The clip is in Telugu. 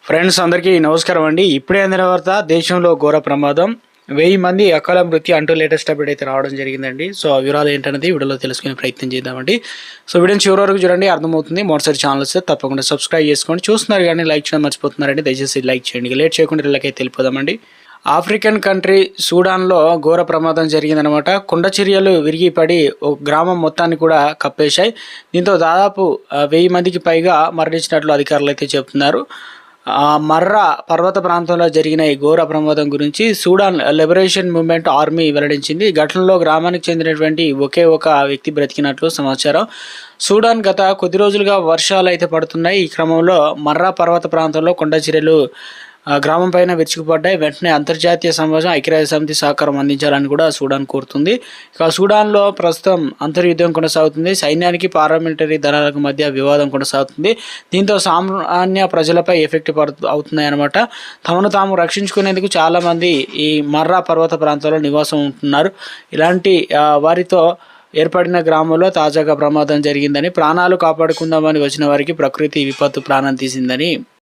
ఫ్రెండ్స్ అందరికీ నమస్కారం అండి. ఇప్పుడే అందిన వార్త, దేశంలో ఘోర ప్రమాదం, 1000 మంది అకాల మృతి అంటూ లేటెస్ట్ అప్డేట్ అయితే రావడం జరిగిందండి. సో ఆ వివరాలు ఏంటనేది వీడియోలో తెలుసుకునే ప్రయత్నం చేద్దామండి. సో వీడియోని చివరి వరకు చూడండి, అర్థమవుతుంది. మొదటిసారి ఛానల్ వస్తే తప్పకుండా సబ్స్క్రైబ్ చేసుకోండి. చూస్తున్నారు కానీ లైక్ చేయడం మర్చిపోతున్నారండి, దయచేసి లైక్ చేయండి. లేట్ చేయకుండా ఇళ్ళకైతే వెళ్ళిపోదామండి. ఆఫ్రికన్ కంట్రీ సూడాన్లో ఘోర ప్రమాదం జరిగిందనమాట. కొండ చర్యలు విరిగి పడి ఒక గ్రామం మొత్తాన్ని కూడా కప్పేశాయి. దీంతో దాదాపు 1000 మందికి పైగా మరణించినట్లు అధికారులు అయితే చెబుతున్నారు. మర్రా పర్వత ప్రాంతంలో జరిగిన ఈ ఘోర ప్రమాదం గురించి సూడాన్ లిబరేషన్ మూవ్మెంట్ ఆర్మీ వెల్లడించింది. ఈ ఘటనలో గ్రామానికి చెందినటువంటి ఒకే ఒక వ్యక్తి బ్రతికినట్లు సమాచారం. సూడాన్ గత కొద్ది రోజులుగా వర్షాలు అయితే పడుతున్నాయి. ఈ క్రమంలో మర్రా పర్వత ప్రాంతంలో కొండ చర్యలు గ్రామం పైన విరుచుకుపడ్డాయి. వెంటనే అంతర్జాతీయ సమాజం ఐక్యరాజ్య సమితి సహకారం అందించాలని కూడా సూడాన్ కోరుతుంది. ఇక సూడాన్లో ప్రస్తుతం అంతర్యుద్ధం కొనసాగుతుంది. సైన్యానికి పారామిలిటరీ దళాలకు మధ్య వివాదం కొనసాగుతుంది. దీంతో సామాన్య ప్రజలపై ఎఫెక్ట్ అవుతున్నాయి అన్నమాట. తమను తాము రక్షించుకునేందుకు చాలామంది ఈ మర్రా పర్వత ప్రాంతాల్లో నివాసం ఉంటున్నారు. ఇలాంటి వారితో ఏర్పడిన గ్రామంలో తాజాగా ప్రమాదం జరిగిందని, ప్రాణాలు కాపాడుకుందామని వచ్చిన వారికి ప్రకృతి విపత్తు ప్రాణం తీసిందని